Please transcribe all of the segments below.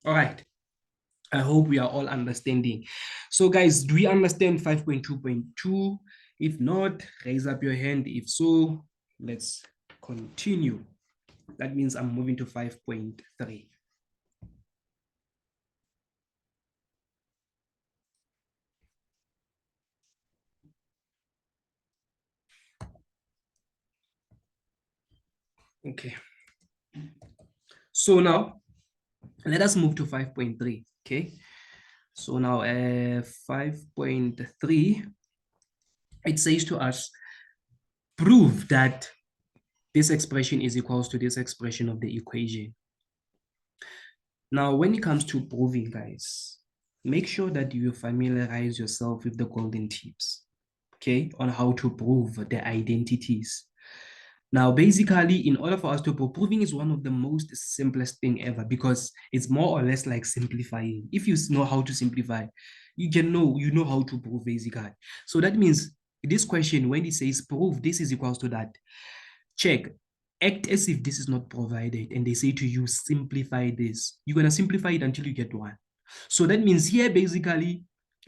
All right. I hope we are all understanding. So guys, do we understand 5.2.2? If not, raise up your hand. If so, let's continue. That means I'm moving to 5.3. Okay. So now, let us move to 5.3. Okay. So now 5.3, it says to us, prove that this expression is equals to this expression of the equation. Now, when it comes to proving, guys, make sure that you familiarize yourself with the golden tips, okay, on how to prove the identities. Now, basically, in order for us to prove, proving is one of the most simplest thing ever because it's more or less like simplifying. If you know how to simplify, you know how to prove basically. So that means this question, when it says prove this is equals to that, check, act as if this is not provided, and they say to you, simplify this. You're going to simplify it until you get one. So that means here, basically,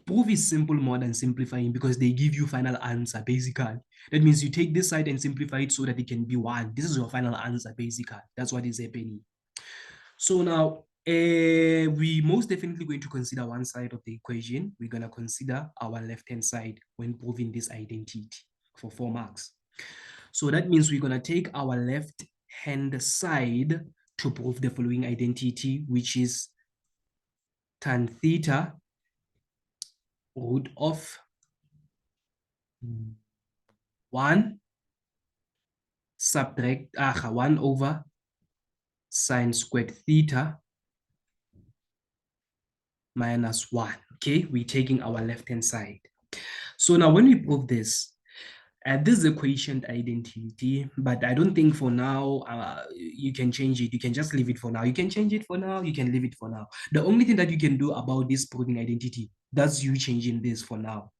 proof is simple more than simplifying because they give you final answer, basically. That means you take this side and simplify it so that it can be one. This is your final answer, basically. That's what is happening. So now, we most definitely going to consider one side of the equation. We're going to consider our left-hand side when proving this identity for 4 marks. So that means we're going to take our left-hand side to prove the following identity, which is tan theta root of 1 subtract 1 over sine squared theta minus 1. Okay, we're taking our left-hand side. So now when we prove this, this is a quotient identity, but I don't think for now you can change it. You can just leave it for now. You can change it for now. You can leave it for now. The only thing that you can do about this proving identity, that's you changing this for now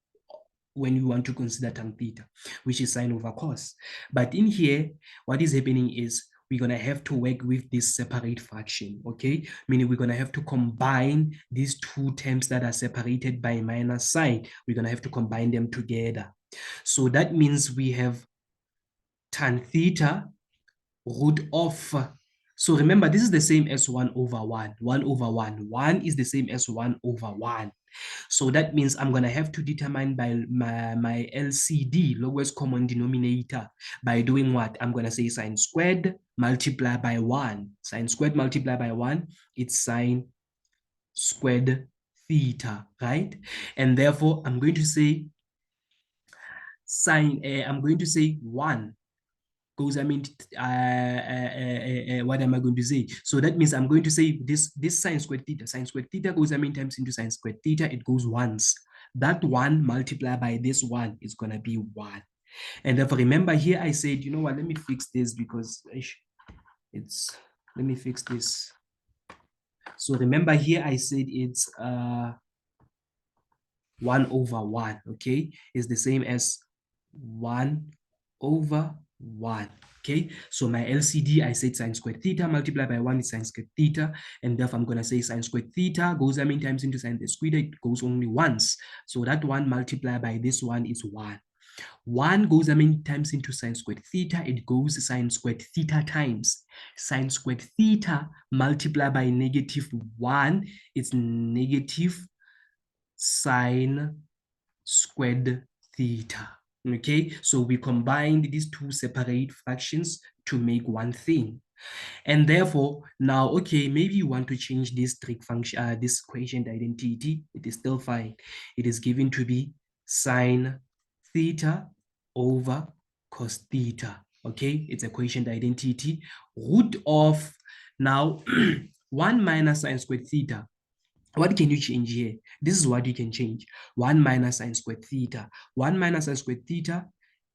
when you want to consider tan theta, which is sine over cos. But in here, what is happening is we're going to have to work with this separate fraction, okay? Meaning we're going to have to combine these two terms that are separated by minus sign. We're going to have to combine them together. So that means we have tan theta root of, so remember, this is the same as 1 over 1. 1 over 1. 1 is the same as 1 over 1. So that means I'm going to have to determine by my LCD, lowest common denominator, by doing what? I'm going to say sine squared multiplied by 1. Sine squared multiplied by 1, it's sine squared theta, right? And therefore, I'm going to say I'm going to say 1 goes, what am I going to say? So that means I'm going to say this sine squared theta goes, times into sine squared theta, it goes once. That 1 multiplied by this 1 is going to be 1. And therefore, remember here I said, you know what, let me fix this because let me fix this. So remember here I said it's 1 over 1, okay? Is the same as 1 over 1. Okay, so my LCD, I said sine squared theta multiplied by 1 is sine squared theta, and therefore I'm going to say sine squared theta goes times into sine squared, it goes only once. So that 1 multiplied by this 1 is 1. 1 goes times into sine squared theta, it goes sine squared theta times. Sine squared theta multiplied by negative 1, it's negative sine squared theta. Okay, so we combined these two separate fractions to make one thing. And therefore, now, okay, maybe you want to change this trig function, this quotient identity, it is still fine. It is given to be sine theta over cos theta. Okay, it's a quotient identity. Root of, now, 1 minus sine squared theta. What can you change here? This is what you can change. 1 minus sine squared theta. 1 minus sine squared theta,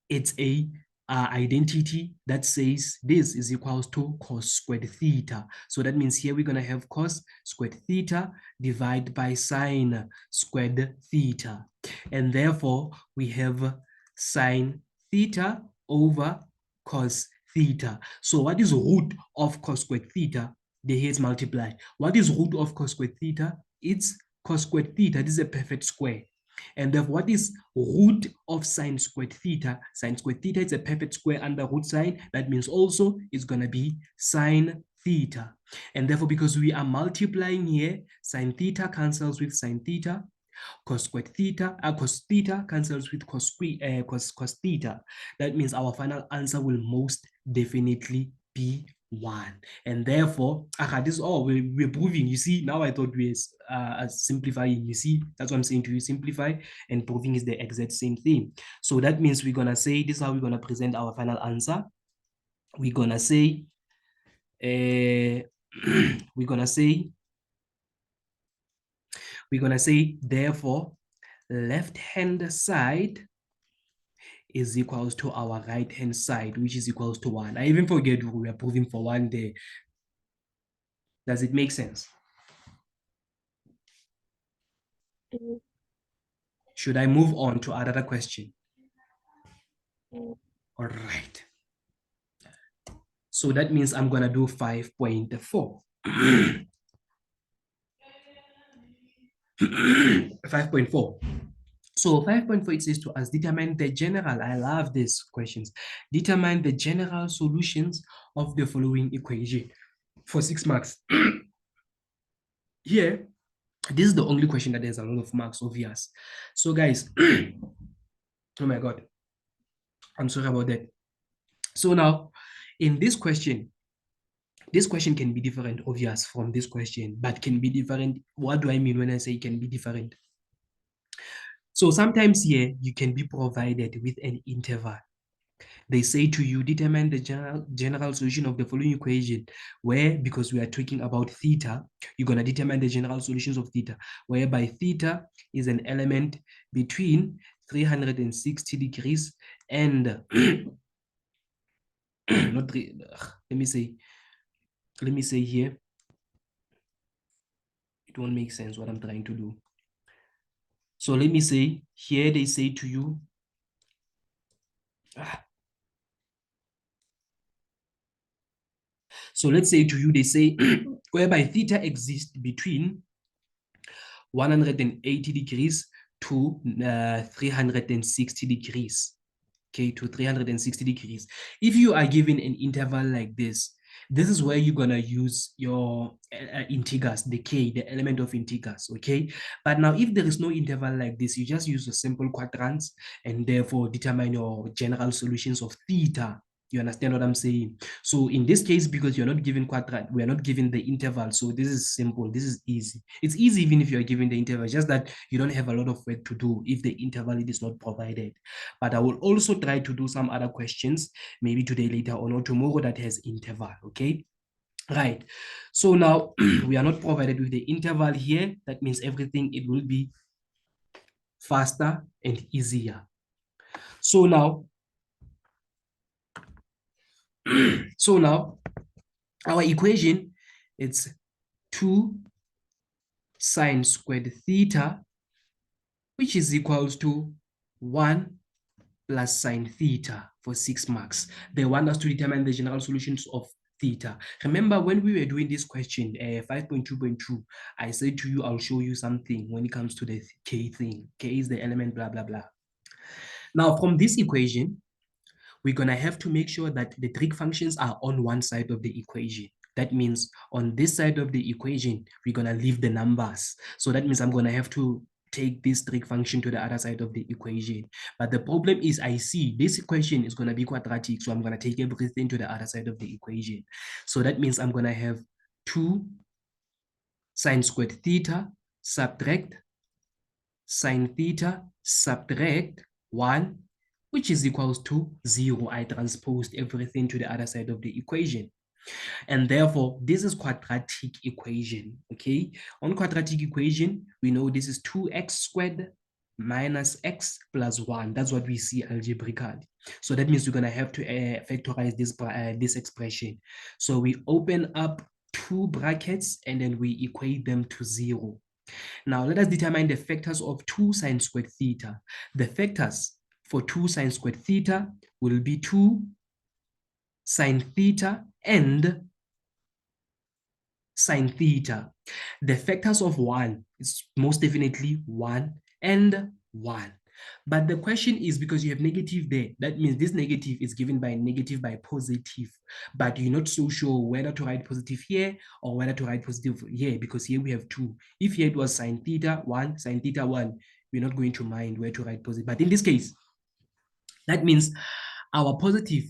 it's a identity that says this is equals to cos squared theta. So that means here we're going to have cos squared theta divided by sine squared theta. And therefore, we have sine theta over cos theta. So what is root of cos squared theta? The here is multiply. What is root of cos squared theta? It's cos squared theta. This is a perfect square. And therefore, what is root of sine squared theta? Sine squared theta is a perfect square under root sign. That means also it's going to be sine theta. And therefore, because we are multiplying here, sine theta cancels with sine theta. Cos squared theta, cos theta cancels with cos theta. That means our final answer will most definitely be 1. And therefore, this is all we're proving. You see, now I thought we were simplifying. You see, that's what I'm saying to you. Simplify and proving is the exact same thing. So that means we're gonna say this is how we're gonna present our final answer. We're gonna say we're gonna say therefore left hand side is equals to our right hand side, which is equals to 1. I even forget we are proving for 1 there. Does it make sense? Should I move on to another question? All right. So that means I'm going to do 5.4. 5.4. So 5.4, it says to us, determine the general, I love these questions, determine the general solutions of the following equation for 6 marks. Here, this is the only question that there's a lot of marks, obvious. So guys, oh my God, I'm sorry about that. So now, in this question can be different, obvious, from this question, but can be different. What do I mean when I say can be different? So sometimes here, you can be provided with an interval. They say to you, determine the general solution of the following equation, where, because we are talking about theta, you're going to determine the general solutions of theta, whereby theta is an element between 360 degrees and not let me say here, it won't make sense what I'm trying to do. So let me say here, they say to you, so let's say to you, they say whereby theta exists between 180 degrees to 360 degrees. Okay, to 360 degrees. If you are given an interval like this is where you're gonna use your integers, the k, the element of integers, okay? But now if there is no interval like this, you just use the simple quadrants and therefore determine your general solutions of theta. You understand what I'm saying? So in this case, because you're not given quadrant, we are not given the interval. So this is simple. This is easy. It's easy even if you're given the interval, just that you don't have a lot of work to do if the interval is not provided. But I will also try to do some other questions, maybe today, later on, or tomorrow that has interval, okay? Right. So now we are not provided with the interval here. That means everything, it will be faster and easier. So now, our equation, it's 2 sine squared theta, which is equals to 1 plus sine theta for 6 marks. They want us to determine the general solutions of theta. Remember when we were doing this question, 5.2.2, I said to you, I'll show you something when it comes to the k thing. K is the element, blah, blah, blah. Now, from this equation, we're going to have to make sure that the trig functions are on one side of the equation. That means on this side of the equation, we're going to leave the numbers. So that means I'm going to have to take this trig function to the other side of the equation. But the problem is I see this equation is going to be quadratic. So I'm going to take everything to the other side of the equation. So that means I'm going to have 2 sine squared theta subtract sine theta subtract 1, which is equals to 0. I transposed everything to the other side of the equation. And therefore, this is quadratic equation, okay? On quadratic equation, we know this is 2x squared minus x plus 1. That's what we see algebraically. So that means we're going to have to factorize this expression. So we open up 2 brackets and then we equate them to 0. Now, let us determine the factors of 2 sine squared theta. The factors for 2 sine squared theta will be 2 sine theta and sine theta. The factors of 1 is most definitely 1 and 1. But the question is, because you have negative there, that means this negative is given by negative by positive, but you're not so sure whether to write positive here or whether to write positive here, because here we have 2. If here it was sine theta 1, sine theta 1, we're not going to mind where to write positive. But in this case, that means our positive,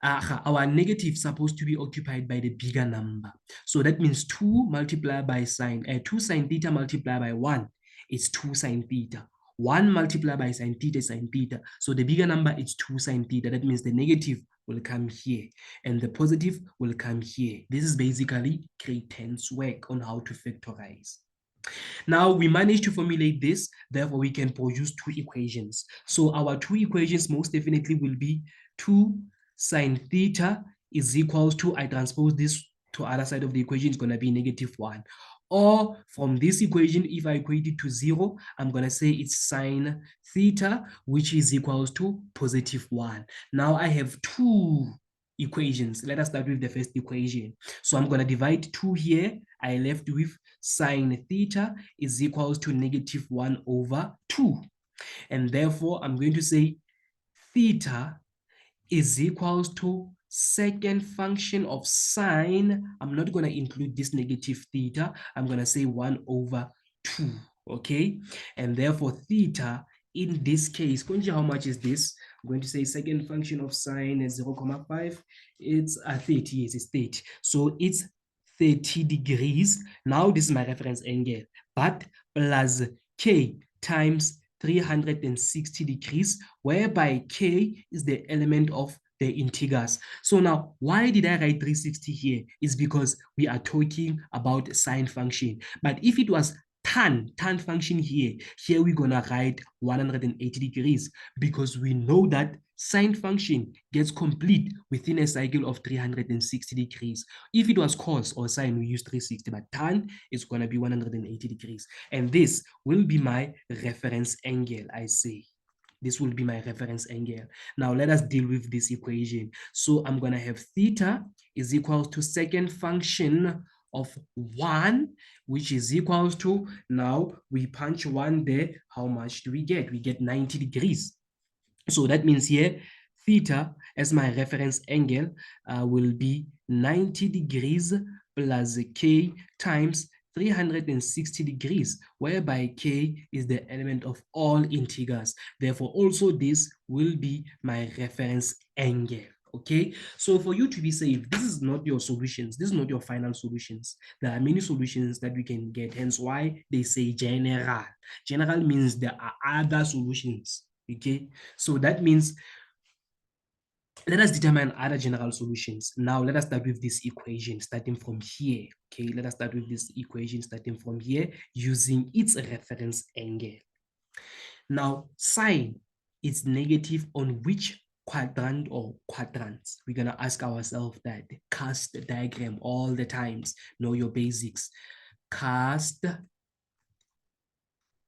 our negative supposed to be occupied by the bigger number. So that means 2 multiplied by 2 sine theta multiplied by 1 is 2 sine theta. 1 multiplied by sine theta is sine theta. So the bigger number is 2 sine theta. That means the negative will come here and the positive will come here. This is basically grade 10's work on how to factorize. Now we managed to formulate this, therefore we can produce 2 equations. So our 2 equations most definitely will be 2 sine theta is equals to, I transpose this to other side of the equation, it's going to be negative 1. Or from this equation, if I equate it to 0, I'm going to say it's sine theta, which is equals to positive 1. Now I have 2 equations. Let us start with the first equation. So I'm going to divide 2 here. I left with sine theta is equals to negative 1 over 2. And therefore, I'm going to say theta is equals to second function of sine. I'm not going to include this negative theta. I'm going to say 1 over 2. Okay? And therefore, theta in this case, how much is this? I'm going to say second function of sine is 0.5. It's 30. Yes, it's 30. So it's 30 degrees. Now this is my reference angle, but plus k times 360 degrees, whereby k is the element of the integers. So now, why did I write 360 here? Is because we are talking about sine function. But if it was tan function here we're gonna write 180 degrees, because we know that sine function gets complete within a cycle of 360 degrees. If it was cos or sine, we use 360, but tan is going to be 180 degrees. And this will be my reference angle, I say. This will be my reference angle. Now let us deal with this equation. So I'm going to have theta is equal to second function of 1, which is equals to, now we punch 1 there. How much do we get? We get 90 degrees. So that means here, theta as my reference angle will be 90 degrees plus k times 360 degrees, whereby k is the element of all integers. Therefore, also this will be my reference angle. Okay, so for you to be safe, this is not your solutions. This is not your final solutions. There are many solutions that we can get, hence why they say general. General means there are other solutions. Okay, so that means let us determine other general solutions. Now let us start with this equation starting from here. Okay, let us start with this equation starting from here using its reference angle. Now sine is negative on which quadrant or quadrants? We're gonna ask ourselves that. Cast the diagram all the times. Know your basics. Cast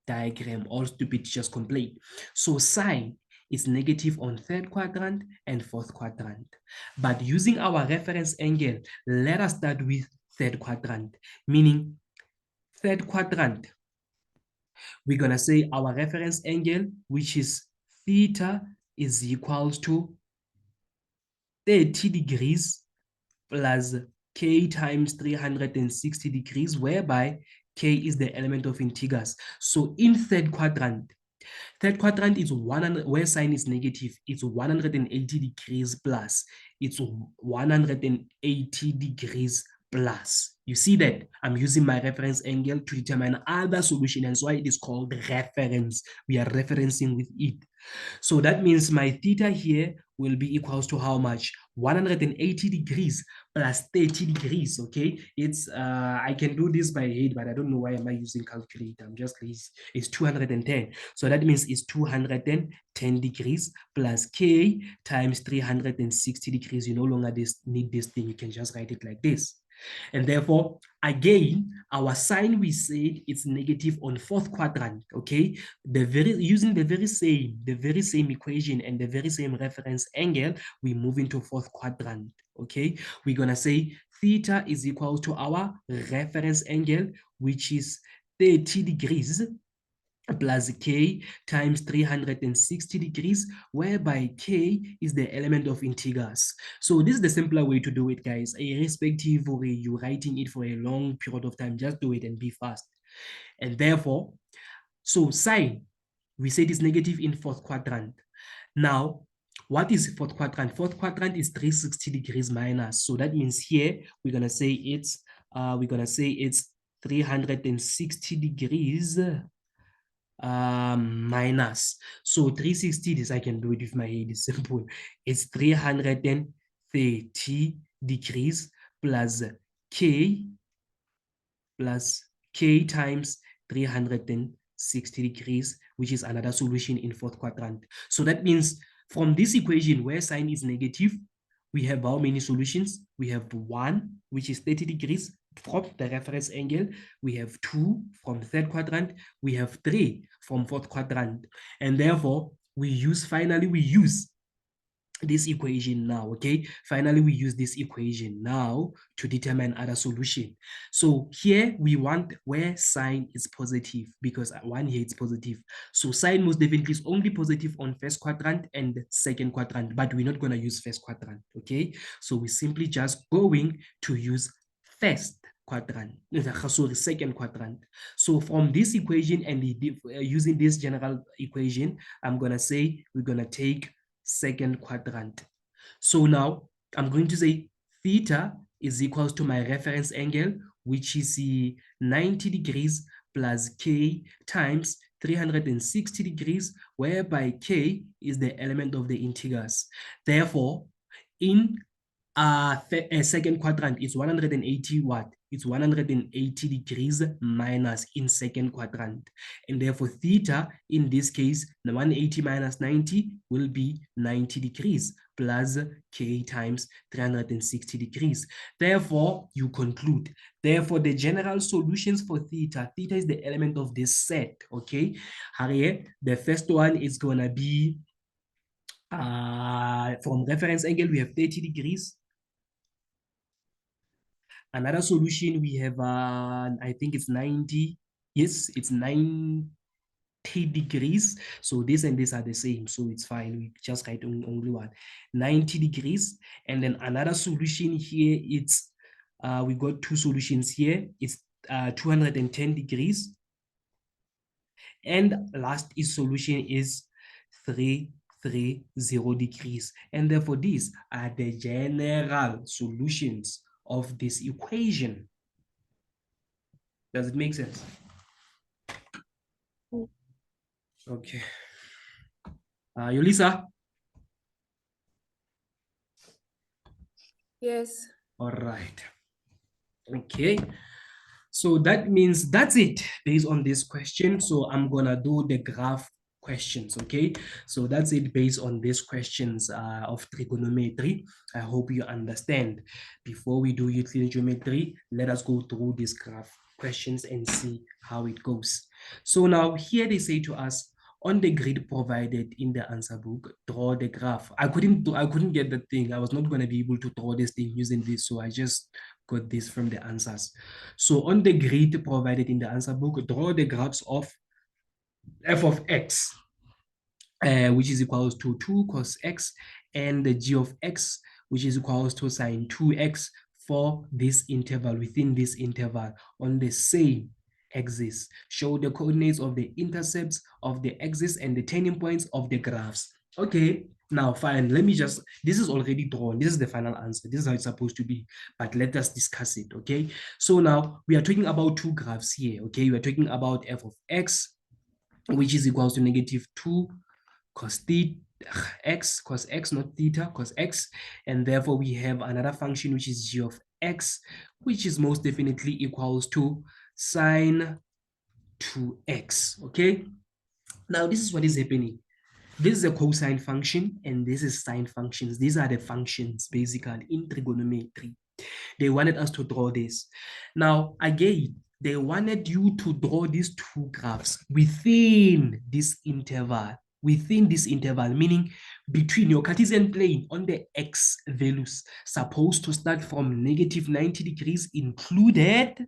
diagram, all stupid just complete. So sine is negative on third quadrant and fourth quadrant. But using our reference angle, let us start with third quadrant, meaning third quadrant, we're going to say our reference angle, which is theta, is equals to 30 degrees plus k times 360 degrees, whereby k is the element of integers. So in third quadrant is 100, where sine is negative, it's 180 degrees plus. It's 180 degrees plus. You see that? I'm using my reference angle to determine other solution, and so it is called reference. We are referencing with it. So that means my theta here will be equals to how much? 180 degrees plus 30 degrees, okay? It's, I can do this by head, but I don't know why am I using calculator. I'm just lazy. It's 210. So that means it's 210 degrees plus k times 360 degrees. You no longer need this thing. You can just write it like this. And therefore, again, our sine, we said it's negative on fourth quadrant, okay? Using the very same equation and the very same reference angle, we move into fourth quadrant, okay? We're gonna say theta is equal to our reference angle, which is 30 degrees plus k times 360 degrees, whereby k is the element of integers. So this is the simpler way to do it, guys. Irrespective of you writing it for a long period of time, just do it and be fast. And therefore, so sine, we said is negative in fourth quadrant. Now, what is fourth quadrant? Fourth quadrant is 360 degrees minus. So that means here we're gonna say it's 360 degrees minus. So 360, this I can do it with my head, it's simple. It's 330 degrees plus k times 360 degrees, which is another solution in fourth quadrant. So that means from this equation where sine is negative, we have how many solutions? We have 1, which is 30 degrees from the reference angle. We have 2 from third quadrant. We have 3 from fourth quadrant. And therefore, finally we use this equation now, okay? Finally, we use this equation now to determine other solution. So here we want where sine is positive, because 1 here is positive. So sine most definitely is only positive on first quadrant and second quadrant, but we're not going to use first quadrant, okay? So we're simply just going to use first quadrant, sorry, second quadrant. So from this equation and using this general equation, I'm going to say we're going to take second quadrant. So now I'm going to say theta is equals to my reference angle, which is 90 degrees plus k times 360 degrees, whereby k is the element of the integers. Therefore, in second quadrant is 180 what? It's 180 degrees minus in second quadrant. And therefore theta, in this case, the 180 minus 90 will be 90 degrees plus k times 360 degrees. Therefore, you conclude. Therefore, the general solutions for theta is the element of this set, okay? Harry, the first one is going to be from reference angle, we have 30 degrees. Another solution we have, I think it's 90. Yes, it's 90 degrees. So this and this are the same. So it's fine. We just write only one. 90 degrees. And then another solution here, it's, we got 2 solutions here. It's 210 degrees. And last solution is 330 degrees. And therefore these are the general solutions of this equation. Does it make sense? Okay. Yolisa? Yes. All right. Okay. So that means that's it based on this question. So I'm gonna do the graph questions, okay? So that's it based on these questions of trigonometry. I hope you understand. Before we do Euclidean geometry, let us go through these graph questions and see how it goes. So now here they say to us, on the grid provided in the answer book, draw the graph. I couldn't get the thing. I was not going to be able to draw this thing using this, so I just got this from the answers. So on the grid provided in the answer book, draw the graphs of f of x, which is equals to 2 cos x, and the g of x, which is equals to sine 2x for this interval, within this interval, on the same axis. Show the coordinates of the intercepts of the axis and the turning points of the graphs. Okay, now fine, let me just, this is already drawn. This is the final answer. This is how it's supposed to be, but let us discuss it, okay? So now we are talking about 2 graphs here, okay? We are talking about f of x, which is equals to negative 2 cos theta, x, cos x, not theta, cos x. And therefore we have another function, which is g of x, which is most definitely equals to sine 2x, okay? Now this is what is happening. This is a cosine function and this is sine functions. These are the functions basically in trigonometry. They wanted us to draw this. Now, again, they wanted you to draw these 2 graphs within this interval. within this interval, meaning between your Cartesian plane on the x values supposed to start from negative 90 degrees included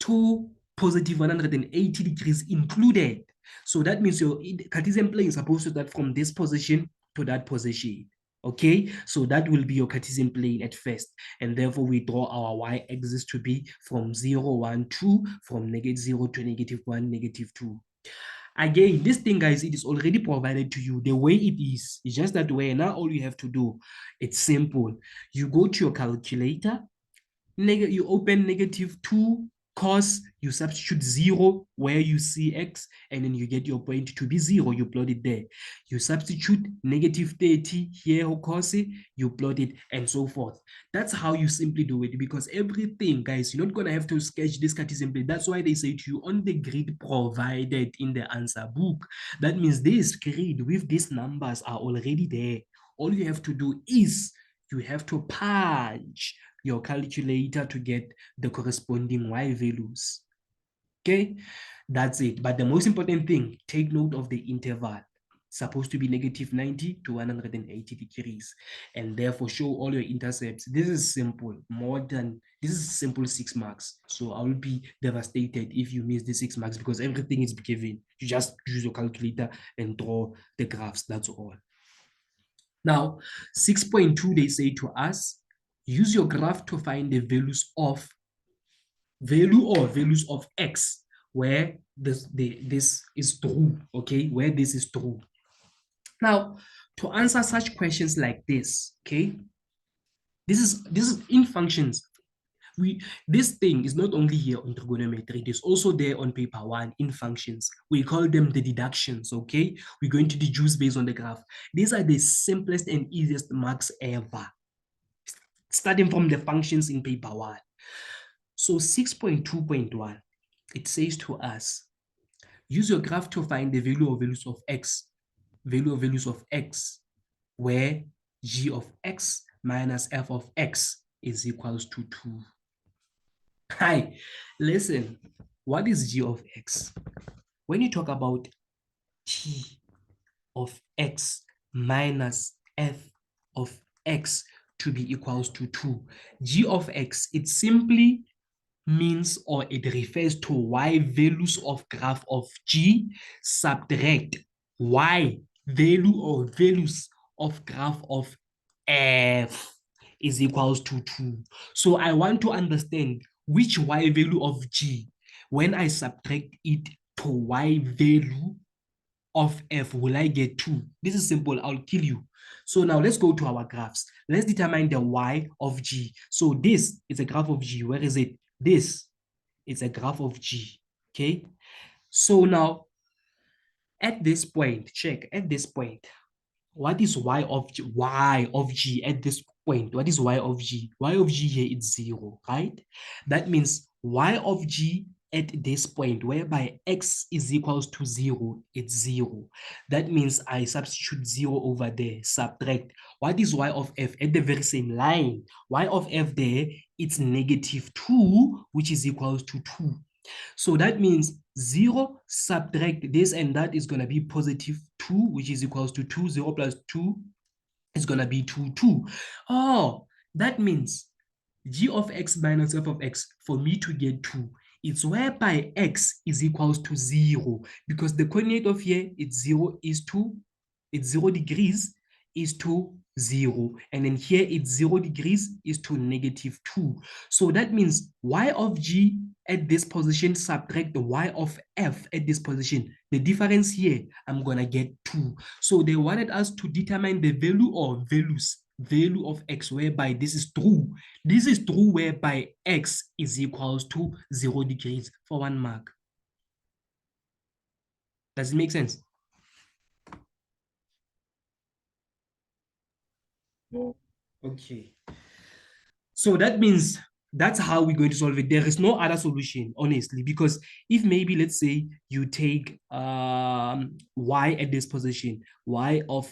to positive 180 degrees included. So that means your Cartesian plane is supposed to start from this position to that position. Okay, so that will be your Cartesian plane at first, and therefore we draw our y-axis to be from 0, 1, 2, from -0 to -1, -2. Again, this thing, guys, it is already provided to you the way it is. It's just that way. Now all you have to do, it's simple. You go to your calculator, you open -2 cos, you substitute 0 where you see x, and then you get your point to be 0. You plot it there. You substitute -30 here, cos, you plot it, and so forth. That's how you simply do it, because everything, guys, you're not going to have to sketch this Cartesian plane. That's why they say to you on the grid provided in the answer book. That means this grid with these numbers are already there. All you have to do is you have to punch your calculator to get the corresponding y values. Okay, that's it. But the most important thing, take note of the interval. Supposed to be -90 to 180 degrees, and therefore show all your intercepts. This is simple, this is simple 6 marks. So I will be devastated if you miss the 6 marks, because everything is given. You just use your calculator and draw the graphs. That's all. Now, 6.2, they say to us, use your graph to find the values of x, where this is true, okay, where this is true. Now, to answer such questions like this, okay, this is in functions. This thing is not only here on trigonometry, it is also there on paper 1 in functions. We call them the deductions, okay? We're going to deduce based on the graph. These are the simplest and easiest marks ever, starting from the functions in paper 1. So 6.2.1, it says to us, use your graph to find the value of values of x, where g of x minus f of x is equals to 2. Hi, listen, what is g of x? When you talk about g of x minus f of x to be equals to 2, g of x, it simply means, or it refers to y values of graph of g subtract y value or values of graph of f is equals to 2. So I want to understand which y value of g, when I subtract it to y value of f, will I get 2? This is simple. I'll kill you. So now let's go to our graphs. Let's determine the y of g. So this is a graph of g. Where is it? This is a graph of g. Okay. So now at this point, check at this point, what is y of g? Y of g at this point, what is y of g? Y of g here is 0, right? That means y of g at this point, whereby x is equals to 0, it's 0. That means I substitute 0 over there, subtract. What is y of f at the very same line? Y of f there, it's -2, which is equals to 2. So that means 0 subtract this, and that is going to be +2, which is equals to 2. 0 plus 2 is going to be 2. Oh, that means g of x minus f of x, for me to get 2, it's whereby x is equals to 0, because the coordinate of here, it's 0 degrees is to 0, and then here it's 0 degrees is to -2. So that means y of g at this position subtract the y of f at this position. The difference here, I'm gonna get 2. So they wanted us to determine the value or value of x, whereby this is true. This is true whereby x is equals to 0 degrees for 1 mark. Does it make sense? Okay. So that means that's how we're going to solve it. There is no other solution, honestly, because if maybe, let's say, you take y at this position, y of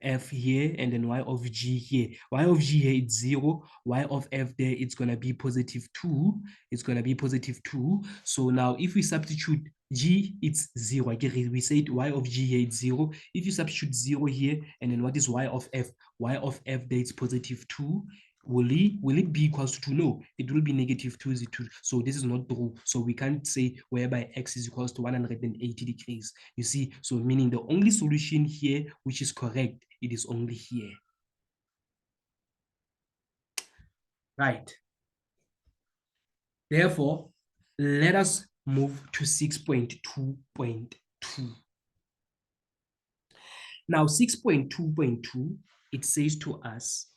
f here, and then y of g here. Y of g here, it's 0. Y of f there, it's going to be positive 2. It's going to be positive 2. So now if we substitute g, it's 0. Again, we said y of g here, it's 0. If you substitute 0 here, and then what is y of f? Y of f there, it's positive 2. Will it be equals to 2? No, it will be negative 2 is 2. So this is not true. So we can't say whereby x is equals to 180 degrees. You see, so meaning the only solution here which is correct, it is only here. Right. Therefore, let us move to 6.2.2. Now, 6.2.2, it says to us,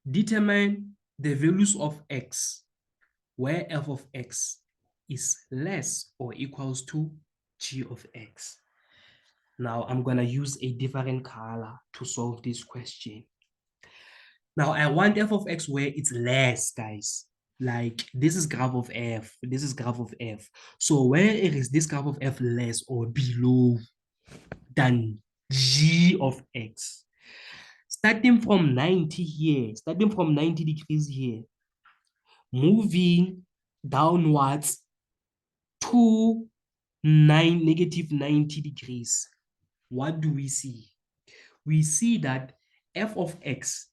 determine the values of x where f of x is less or equals to g of x. Now, I'm going to use a different color to solve this question. Now, I want f of x where it's less, guys. Like, this is graph of f. This is graph of f. So, where is this graph of f less or below than g of x? Starting from 90 here, starting from 90 degrees here, moving downwards to negative 90 degrees. What do we see? We see that f of x,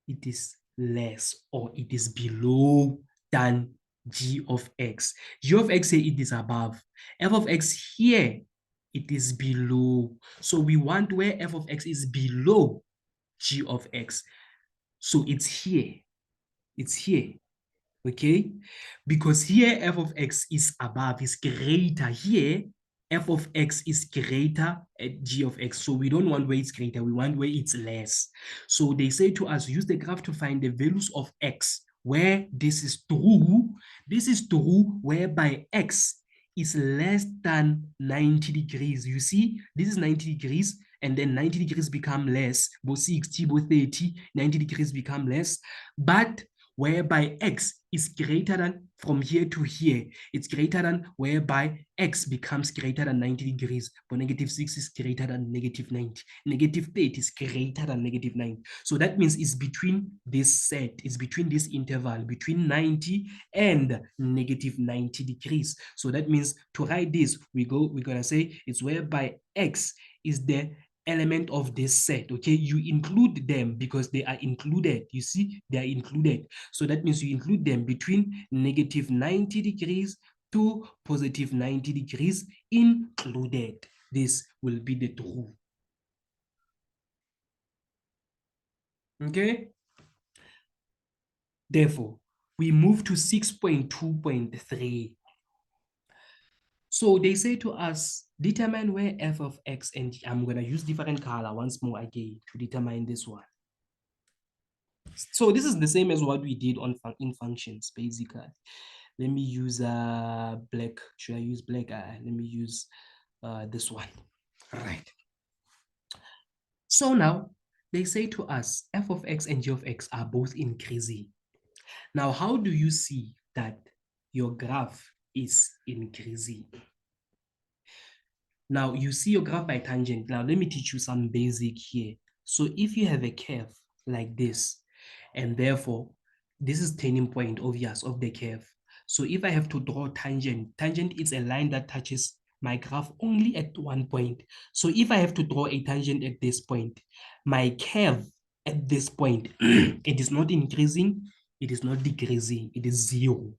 it is less or it is below than g of x. G of x here, it is above. F of x here, it is below. So we want where f of x is below g of x. So it's here. It's here. Okay? Because here f of x is above, is greater. Here, f of x is greater at g of x. So we don't want where it's greater, we want where it's less. So they say to us, use the graph to find the values of x where this is true. This is true whereby x is less than 90 degrees. You see, this is 90 degrees, and then 90 degrees become less. Both 60, both 30, 90 degrees become less. But whereby x is greater than from here to here, it's greater than whereby x becomes greater than 90 degrees, but negative 6 is greater than negative 90. Negative 30 is greater than negative 90. So that means it's between this set, it's between this interval, between 90 and negative 90 degrees. So that means to write this, we're gonna say it's whereby x is the element of this set. Okay, you include them because they are included. You see, they are included. So that means you include them between negative 90 degrees to positive 90 degrees included. This will be the true. Okay. Therefore, we move to 6.2.3. So they say to us, determine where f of x, and I'm going to use different color once more again to determine this one. So this is the same as what we did in functions, basically. Let me use black. Should I use black? Let me use this one. All right. So now they say to us, f of x and g of x are both increasing. Now, how do you see that your graph is increasing? Now, you see your graph by tangent. Now, let me teach you some basic here. So if you have a curve like this, and therefore, this is turning point, obvious, of the curve. So if I have to draw tangent is a line that touches my graph only at one point. So if I have to draw a tangent at this point, my curve at this point, it is not increasing, it is not decreasing, it is 0.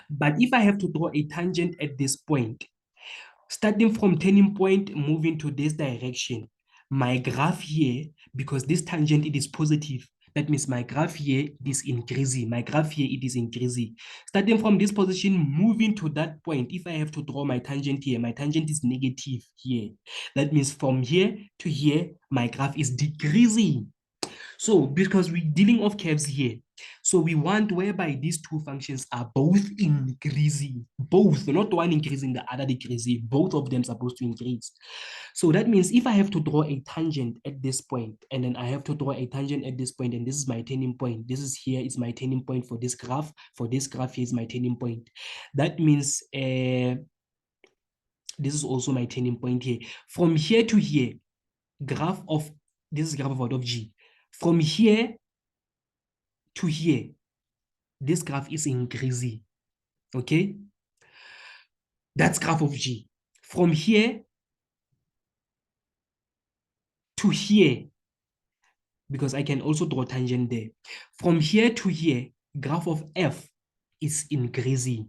But if I have to draw a tangent at this point, starting from turning point, moving to this direction, my graph here, because this tangent, it is positive, that means my graph here is increasing. My graph here, it is increasing. Starting from this position, moving to that point, if I have to draw my tangent here, my tangent is negative here. That means from here to here, my graph is decreasing. So because we're dealing of curves here, so we want whereby these two functions are both increasing, both, not one increasing, the other decreasing, both of them supposed to increase. So that means if I have to draw a tangent at this point, and then I have to draw a tangent at this point, and this is my turning point, this is here, it's my turning point for this graph here is my turning point. That means this is also my turning point here. From here to here, graph of this is graph of G. From here to here, this graph is increasing. Okay? That's graph of G. From here to here, because I can also draw tangent there. From here to here, graph of F is increasing.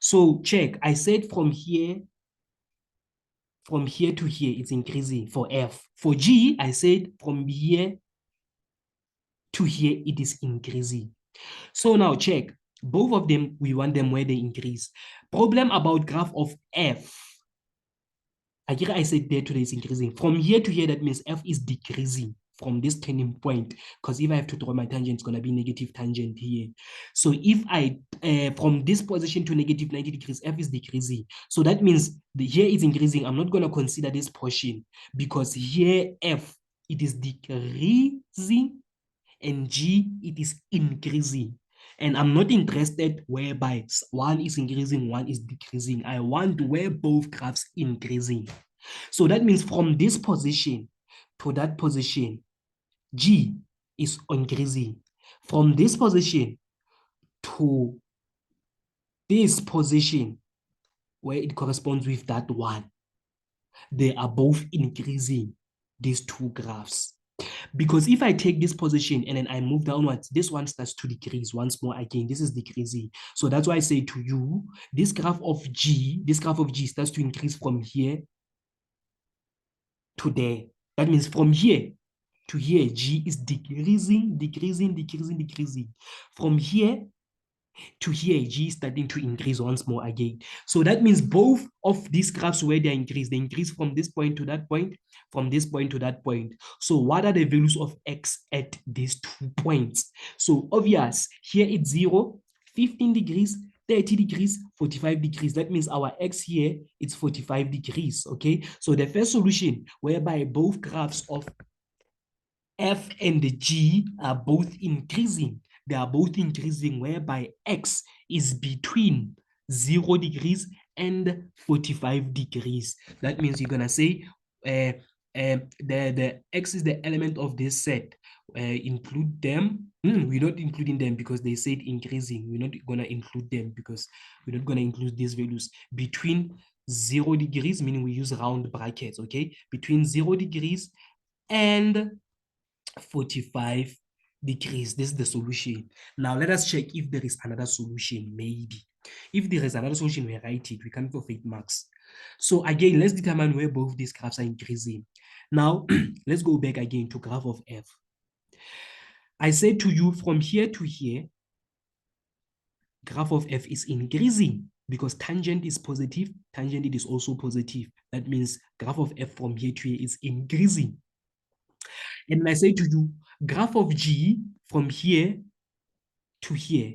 So check, I said from here to here, it's increasing for F. For G, I said from here to here, it is increasing. So now check, both of them, we want them where they increase. Problem about graph of F. I said there to there is increasing. From here to here, that means F is decreasing from this turning point. Because if I have to draw my tangent, it's going to be negative tangent here. So if I, from this position to negative 90 degrees, F is decreasing. So that means the here is increasing. I'm not going to consider this portion because here F, it is decreasing and G, it is increasing. And I'm not interested whereby one is increasing, one is decreasing. I want where both graphs increasing. So that means from this position to that position, G is increasing. From this position to this position, where it corresponds with that one, they are both increasing, these two graphs. Because if I take this position and then I move downwards, this one starts to decrease once more again. This is decreasing. So that's why I say to you, this graph of G starts to increase from here to there. That means from here to here, G is decreasing, decreasing, decreasing, decreasing. From here to here, G is starting to increase once more again. So that means both of these graphs where they increase from this point to that point, from this point to that point. So what are the values of X at these 2 points? So obvious, here it's 0, 15 degrees, 30 degrees, 45 degrees. That means our X here, it's 45 degrees, okay? So the first solution, whereby both graphs of F and the G are both increasing. They are both increasing whereby X is between 0 degrees and 45 degrees. That means you're going to say the X is the element of this set. Include them. We're not including them because they said increasing. We're not going to include them because we're not going to include these values. Between 0 degrees, meaning we use round brackets, okay? Between 0 degrees and 45 degrees. This is the solution. Now let us check if there is another solution, maybe. If there is another solution, we write it. We can forfeit marks. So again, let's determine where both these graphs are increasing. Now, let's go back again to graph of F. I said to you from here to here, graph of F is increasing because tangent is positive, tangent it is also positive. That means graph of F from here to here is increasing. And I say to you, graph of G from here to here,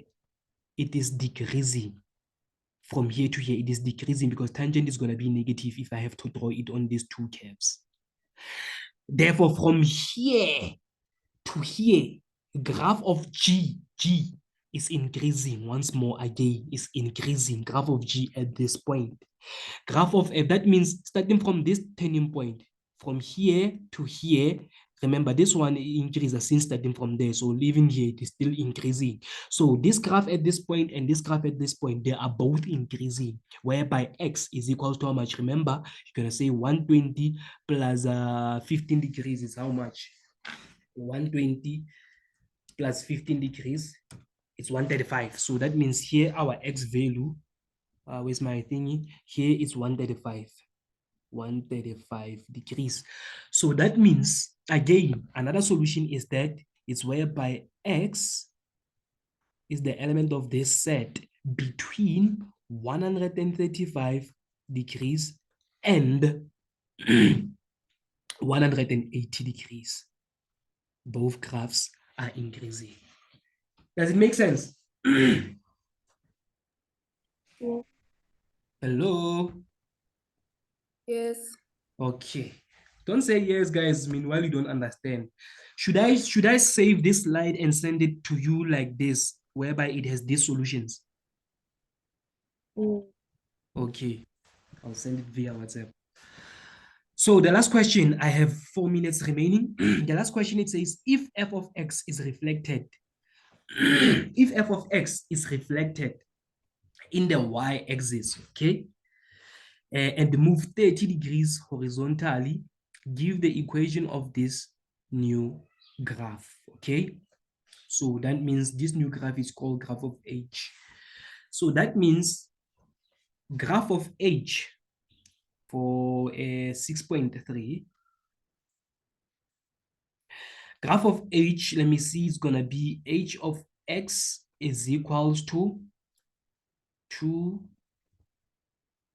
it is decreasing. From here to here, it is decreasing because tangent is going to be negative if I have to draw it on these two curves. Therefore, from here to here, graph of G is increasing once more again, is increasing. Graph of G at this point. Graph of F, that means starting from this turning point, from here to here, remember this one increases since starting from there. So leaving here, it is still increasing. So this graph at this point and this graph at this point, they are both increasing, whereby X is equal to how much? Remember, you're going to say 120 plus 15 degrees is how much? 120 plus 15 degrees, it's 135. So that means here our X value, where's my thingy? Here it's 135 degrees. So that means, again, another solution is that it's whereby X is the element of this set between 135 degrees and 180 degrees. Both graphs are increasing. Does it make sense? Yeah. Hello? Yes. Okay. Don't say yes, guys. Meanwhile, you don't understand. Should I save this slide and send it to you like this, whereby it has these solutions? Mm. Okay. I'll send it via WhatsApp. So So the last question, I have 4 minutes remaining. The last question, it says, if f of x is reflected, if f of x is reflected in the y-axis, okay, and move 30 degrees horizontally, give the equation of this new graph, okay? So that means this new graph is called graph of h. So that means graph of h for 6.3, graph of h, let me see, it's gonna be h of x is equals to 2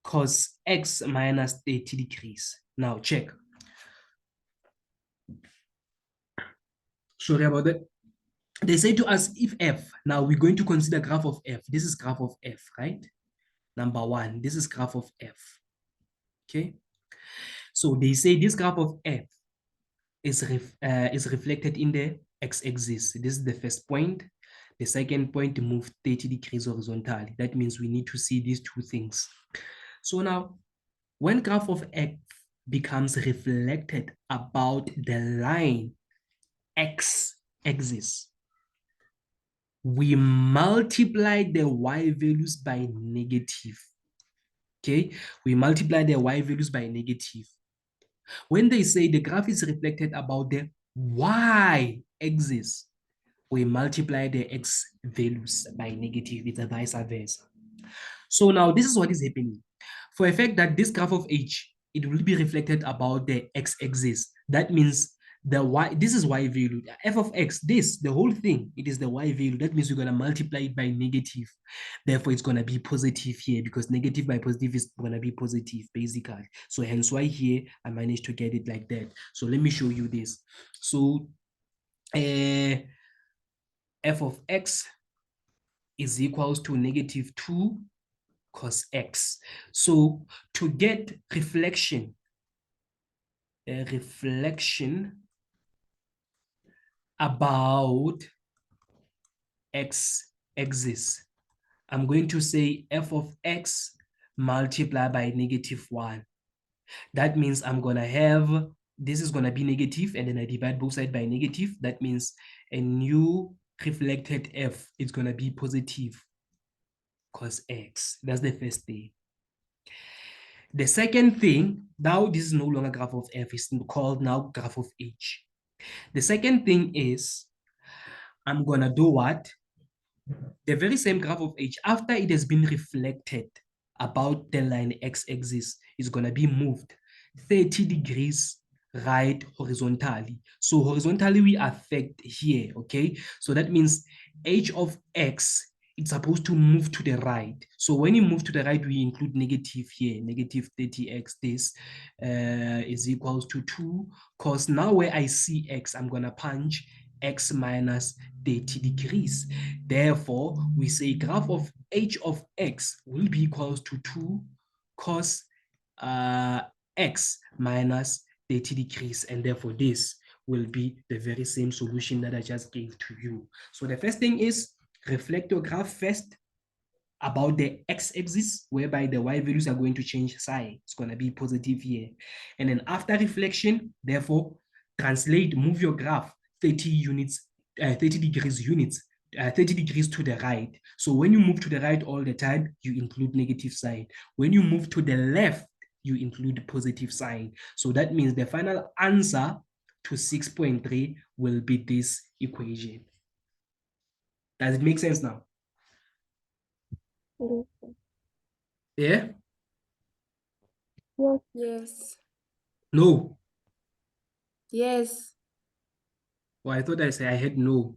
cos x minus 30 degrees. Now check. Sorry about that. They say to us, if f, now we're going to consider graph of f. This is graph of f, right? Number one, this is graph of f, okay? So they say this graph of f is reflected in the x-axis. This is the first point. The second point, to move 30 degrees horizontally. That means we need to see these two things. So now, when graph of f becomes reflected about the line x-axis, we multiply the y values by negative. Okay, we multiply the y values by negative. When they say the graph is reflected about the y-axis, we multiply the x values by negative. It's a vice versa. So now this is what is happening. For a fact that this graph of h, it will be reflected about the x-axis. That means the y, this is y value. F of x, this, the whole thing, it is the y value. That means we're going to multiply it by negative. Therefore, it's going to be positive here because negative by positive is going to be positive, basically. So hence why here I managed to get it like that. So let me show you this. So f of x is equals to negative 2 cos x. So to get reflection, a reflection about x-axis, I'm going to say f of x multiplied by negative 1. That means I'm going to have, this is going to be negative, and then I divide both sides by negative. That means a new reflected f is going to be positive cos x. That's the first thing. The second thing, now this is no longer graph of f, it's called now graph of h. The second thing is, I'm gonna do what? The very same graph of h, after it has been reflected about the line x-axis, is gonna be moved 30 degrees right horizontally. So horizontally we affect here, okay? So that means h of x, it's supposed to move to the right. So when you move to the right, we include negative here, negative 30x, this is equals to 2, because now where I see x, I'm gonna punch x minus 30 degrees. Therefore, we say graph of h of x will be equals to 2 cos x minus 30 degrees. And therefore, this will be the very same solution that I just gave to you. So the first thing is reflect your graph first about the x-axis, whereby the y values are going to change sign. It's going to be positive here. And then after reflection, therefore, translate, move your graph 30 units, 30 degrees units, 30 degrees to the right. So when you move to the right all the time, you include negative sign. When you move to the left, you include positive sign. So that means the final answer to 6.3 will be this equation. Does it make sense now? Yeah? Yes. No. Yes. Well, I thought I said I had no.